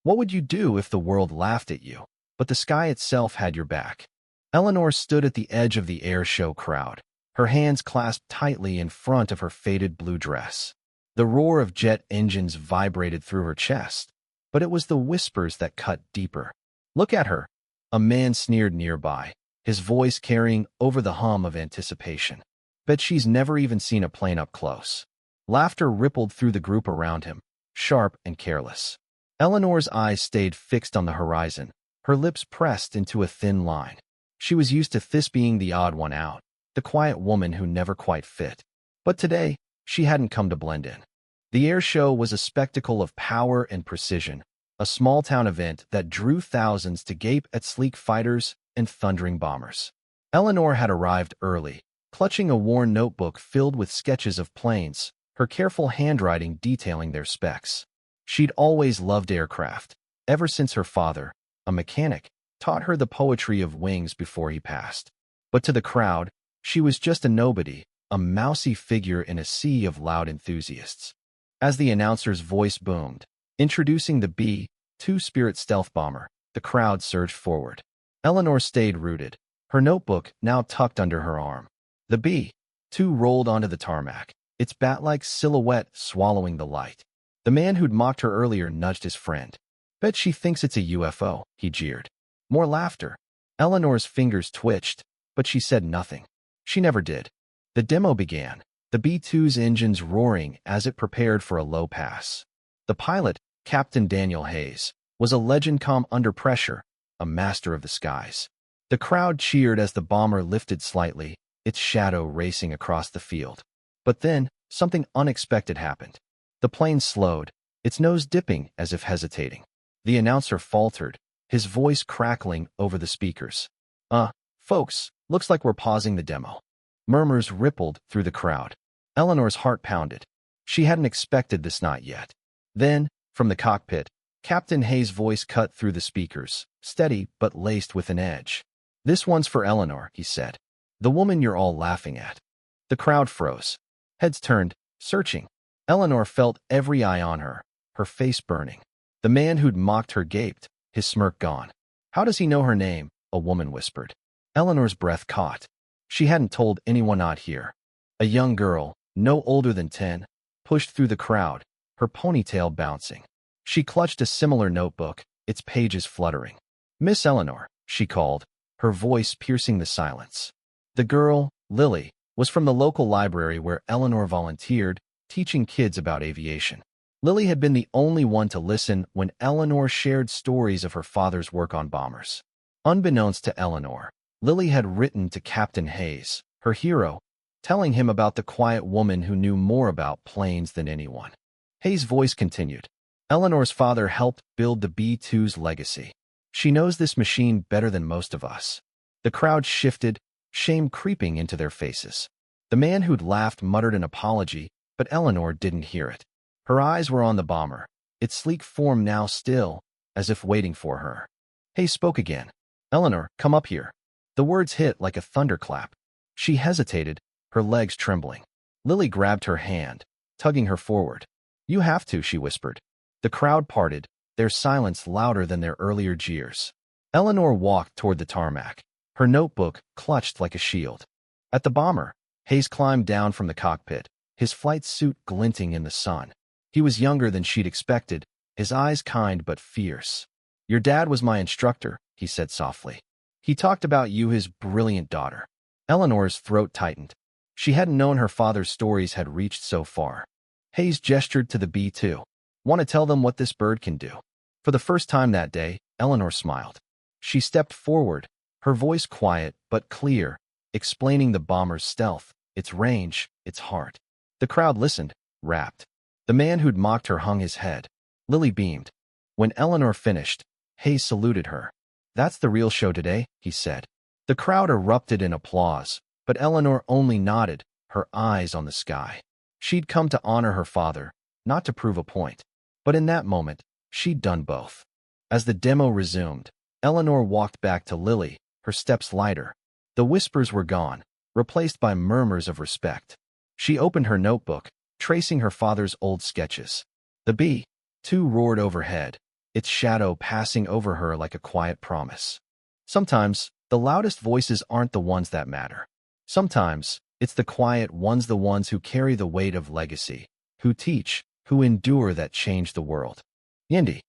What would you do if the world laughed at you, but the sky itself had your back? Eleanor stood at the edge of the air show crowd, her hands clasped tightly in front of her faded blue dress. The roar of jet engines vibrated through her chest, but it was the whispers that cut deeper. "Look at her," a man sneered nearby, his voice carrying over the hum of anticipation. "Bet she's never even seen a plane up close." Laughter rippled through the group around him, sharp and careless. Eleanor's eyes stayed fixed on the horizon, her lips pressed into a thin line. She was used to this being the odd one out, the quiet woman who never quite fit. But today, she hadn't come to blend in. The air show was a spectacle of power and precision, a small-town event that drew thousands to gape at sleek fighters and thundering bombers. Eleanor had arrived early, clutching a worn notebook filled with sketches of planes, her careful handwriting detailing their specs. She'd always loved aircraft, ever since her father, a mechanic, taught her the poetry of wings before he passed. But to the crowd, she was just a nobody, a mousy figure in a sea of loud enthusiasts. As the announcer's voice boomed, introducing the B-2 Spirit stealth bomber, the crowd surged forward. Eleanor stayed rooted, her notebook now tucked under her arm. The B-2 rolled onto the tarmac, its bat-like silhouette swallowing the light. The man who'd mocked her earlier nudged his friend. "Bet she thinks it's a UFO," he jeered. More laughter. Eleanor's fingers twitched, but she said nothing. She never did. The demo began, the B-2's engines roaring as it prepared for a low pass. The pilot, Captain Daniel Hayes, was a legend calm under pressure, a master of the skies. The crowd cheered as the bomber lifted slightly, its shadow racing across the field. But then, something unexpected happened. The plane slowed, its nose dipping as if hesitating. The announcer faltered, his voice crackling over the speakers. Folks, looks like we're pausing the demo." Murmurs rippled through the crowd. Eleanor's heart pounded. She hadn't expected this, not yet. Then, from the cockpit, Captain Hayes' voice cut through the speakers, steady but laced with an edge. "This one's for Eleanor," he said. "The woman you're all laughing at." The crowd froze. Heads turned, searching. Eleanor felt every eye on her, her face burning. The man who'd mocked her gaped, his smirk gone. "How does he know her name?" a woman whispered. Eleanor's breath caught. She hadn't told anyone out here. A young girl, no older than 10, pushed through the crowd, her ponytail bouncing. She clutched a similar notebook, its pages fluttering. "Miss Eleanor," she called, her voice piercing the silence. The girl, Lily, was from the local library where Eleanor volunteered, teaching kids about aviation. Lily had been the only one to listen when Eleanor shared stories of her father's work on bombers. Unbeknownst to Eleanor, Lily had written to Captain Hayes, her hero, telling him about the quiet woman who knew more about planes than anyone. Hayes' voice continued. "Eleanor's father helped build the B-2's legacy. She knows this machine better than most of us." The crowd shifted, shame creeping into their faces. The man who'd laughed muttered an apology, but Eleanor didn't hear it. Her eyes were on the bomber, its sleek form now still, as if waiting for her. Hayes spoke again. "Eleanor, come up here." The words hit like a thunderclap. She hesitated, her legs trembling. Lily grabbed her hand, tugging her forward. "You have to," she whispered. The crowd parted, their silence louder than their earlier jeers. Eleanor walked toward the tarmac, her notebook clutched like a shield. At the bomber, Hayes climbed down from the cockpit, his flight suit glinting in the sun. He was younger than she'd expected, his eyes kind but fierce. "Your dad was my instructor," he said softly. "He talked about you, his brilliant daughter." Eleanor's throat tightened. She hadn't known her father's stories had reached so far. Hayes gestured to the B-2. "Want to tell them what this bird can do?" For the first time that day, Eleanor smiled. She stepped forward, her voice quiet but clear, explaining the bomber's stealth, its range, its heart. The crowd listened, rapt. The man who'd mocked her hung his head. Lily beamed. When Eleanor finished, Hayes saluted her. "That's the real show today," he said. The crowd erupted in applause, but Eleanor only nodded, her eyes on the sky. She'd come to honor her father, not to prove a point. But in that moment, she'd done both. As the demo resumed, Eleanor walked back to Lily, her steps lighter. The whispers were gone, replaced by murmurs of respect. She opened her notebook, tracing her father's old sketches. The B-2 roared overhead, its shadow passing over her like a quiet promise. Sometimes, the loudest voices aren't the ones that matter. Sometimes, it's the quiet ones, the ones who carry the weight of legacy, who teach, who endure, that change the world. Yindi.